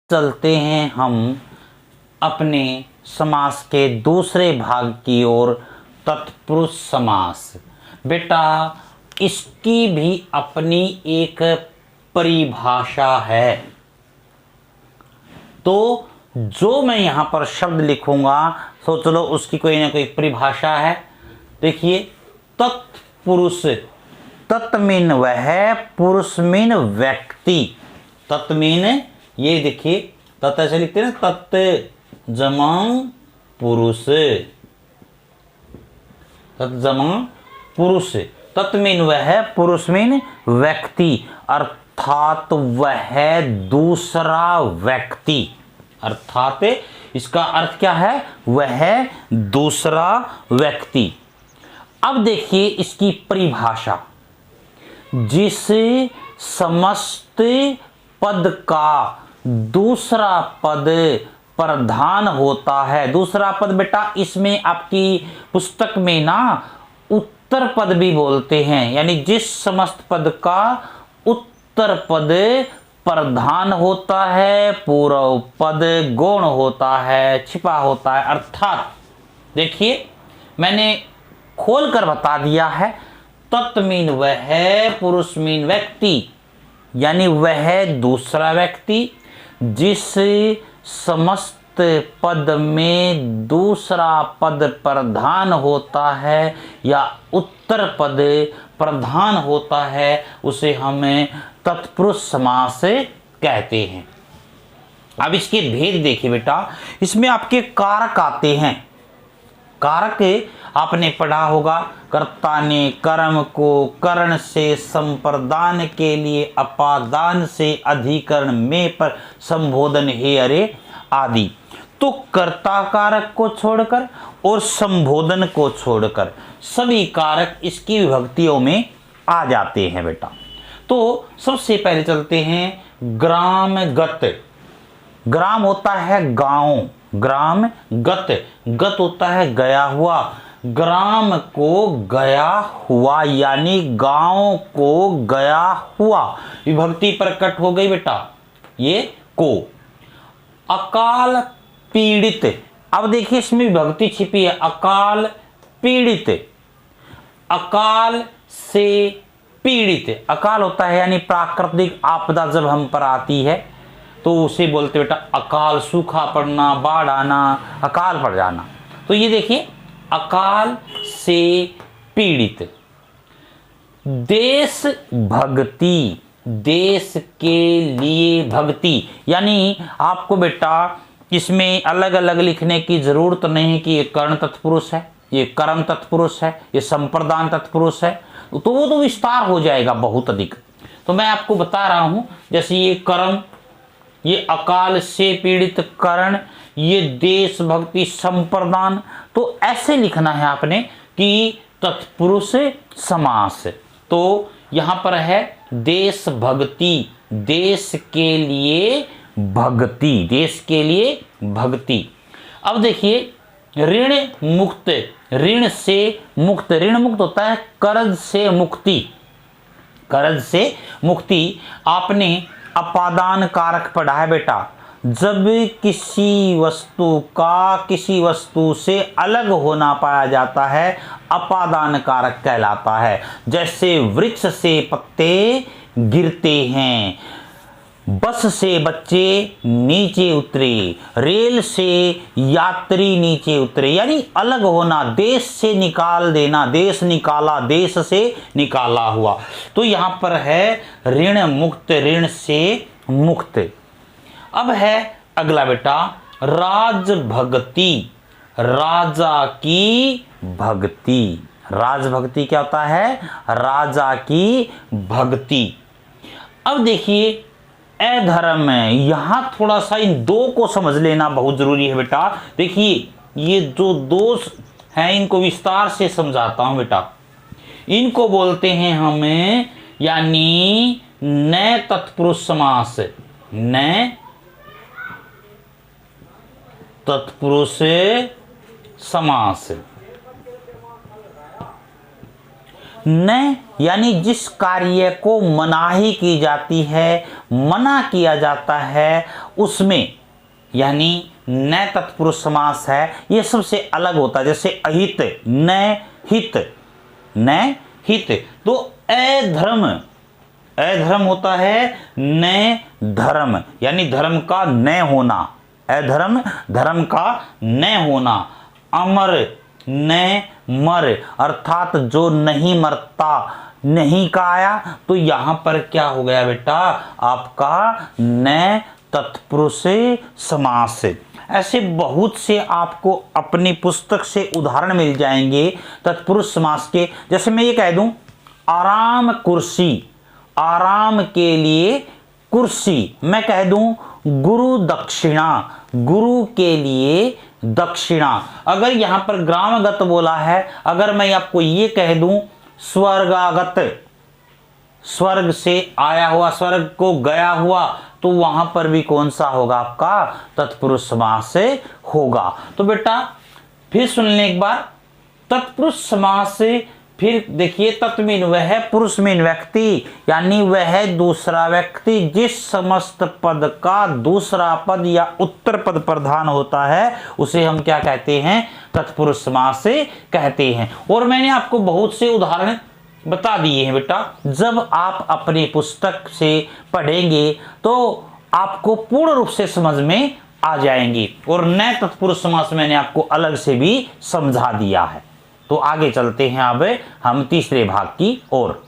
चलते हैं हम अपने समास के दूसरे भाग की ओर, तत्पुरुष समास। बेटा इसकी भी अपनी एक परिभाषा है। तो जो मैं यहां पर शब्द लिखूंगा तो चलो उसकी कोई ना कोई परिभाषा है। देखिए, तत्पुरुष, तत् मीन वह, पुरुष मीन व्यक्ति। तत् मीन, ये देखिए तत् ऐसे लिखते हैं ना, तत् जमा पुरुष, तत् जमा पुरुष। तत् मीन वह, पुरुष मीन व्यक्ति, अर्थात वह दूसरा व्यक्ति। अर्थात इसका अर्थ क्या है? वह दूसरा व्यक्ति। अब देखिए इसकी परिभाषा, जिस समस्त पद का दूसरा पद प्रधान होता है। दूसरा पद बेटा इसमें आपकी पुस्तक में ना उत्तर पद भी बोलते हैं, यानी जिस समस्त पद का उत्तर पद प्रधान होता है, पूर्व पद गौण होता है, छिपा होता है। अर्थात देखिए मैंने खोल कर बता दिया है, तत् मीन वह, पुरुष मीन व्यक्ति, यानी वह दूसरा व्यक्ति जिस समस्त पद में दूसरा पद प्रधान होता है या उत्तर पद प्रधान होता है, उसे हमें तत्पुरुष समास कहते हैं। अब इसके भेद देखिए बेटा, इसमें आपके कारक आते हैं। कारक आपने पढ़ा होगा, कर्ता ने कर्म को करण से संप्रदान के लिए अपादान से अधिकरण में पर संबोधन है अरे आदि। तो कर्ता कारक को छोड़कर और संबोधन को छोड़कर सभी कारक इसकी विभक्तियों में आ जाते हैं बेटा। तो सबसे पहले चलते हैं ग्रामगत। ग्राम होता है गांव, ग्राम गत, गत होता है गया हुआ। ग्राम को गया हुआ, यानी गांव को गया हुआ, विभक्ति प्रकट हो गई बेटा, ये को। अकाल पीड़ित, अब देखिए इसमें विभक्ति छिपी है, अकाल पीड़ित, अकाल से पीड़ित। अकाल होता है यानी प्राकृतिक आपदा जब हम पर आती है तो उसे बोलते बेटा अकाल, सूखा पड़ना, बाढ़ आना, अकाल पड़ जाना। तो ये देखिए अकाल से पीड़ित। देश भक्ति, देश के लिए भक्ति, यानी आपको बेटा इसमें अलग अलग लिखने की जरूरत नहीं है कि ये कर्ण तत्पुरुष है, ये कर्म तत्पुरुष है, ये संप्रदान तत्पुरुष है, तो वो तो विस्तार हो जाएगा बहुत अधिक। तो मैं आपको बता रहा हूं, जैसे ये कर्म, ये अकाल से पीड़ित करण, ये देशभक्ति संप्रदान, तो ऐसे लिखना है आपने कि तत्पुरुष समास। तो यहां पर है देशभक्ति, देश के लिए भक्ति, देश के लिए भक्ति। अब देखिए ऋण मुक्त, ऋण से मुक्त, ऋण मुक्त होता है कर्ज से मुक्ति, कर्ज से मुक्ति। आपने अपादान कारक पढ़ा है बेटा, जब किसी वस्तु का किसी वस्तु से अलग होना पाया जाता है अपादान कारक कहलाता है। जैसे वृक्ष से पत्ते गिरते हैं, बस से बच्चे नीचे उतरे, रेल से यात्री नीचे उतरे, यानी अलग होना, देश से निकाल देना, देश निकाला, देश से निकाला हुआ। तो यहां पर है ऋण मुक्त, ऋण से मुक्त। अब है अगला बेटा राजभक्ति, राजा की भक्ति। राजभक्ति क्या होता है? राजा की भक्ति। अब देखिए अधर्म, यहां थोड़ा सा इन दो को समझ लेना बहुत जरूरी है बेटा। देखिए ये जो दोष हैं इनको विस्तार से समझाता हूं बेटा। इनको बोलते हैं हमें यानी न तत्पुरुष समास, न तत्पुरुष समास। न यानी जिस कार्य को मनाही की जाती है, मना किया जाता है, उसमें यानी न तत्पुरुष समास है, ये सबसे अलग होता है। जैसे अहित, न हित, न हित, तो अधर्म, अधर्म होता है न धर्म, यानी धर्म का न होना, अधर्म धर्म का न होना। अमर, न मर, अर्थात जो नहीं मरता, नहीं का आया, तो यहां पर क्या हो गया बेटा आपका न तत्पुरुष समास। ऐसे बहुत से आपको अपनी पुस्तक से उदाहरण मिल जाएंगे तत्पुरुष समास के। जैसे मैं ये कह दूं आराम कुर्सी, आराम के लिए कुर्सी, मैं कह दूं गुरु दक्षिणा, गुरु के लिए दक्षिणा। अगर यहां पर ग्रामगत बोला है, अगर मैं आपको ये कह दूं स्वर्गागत, स्वर्ग से आया हुआ, स्वर्ग को गया हुआ, तो वहां पर भी कौन सा होगा आपका तत्पुरुष समास से होगा। तो बेटा फिर सुन लें एक बार, तत्पुरुष समास से फिर देखिए, तत् मीन वह, पुरुष मीन व्यक्ति, यानी वह दूसरा व्यक्ति जिस समस्त पद का दूसरा पद या उत्तर पद प्रधान होता है, उसे हम क्या कहते हैं, तत्पुरुष समास से कहते हैं। और मैंने आपको बहुत से उदाहरण बता दिए हैं बेटा। जब आप अपनी पुस्तक से पढ़ेंगे तो आपको पूर्ण रूप से समझ में आ जाएंगी। और न तत्पुरुष समास मैंने आपको अलग से भी समझा दिया है। तो आगे चलते हैं अब हम तीसरे भाग की ओर।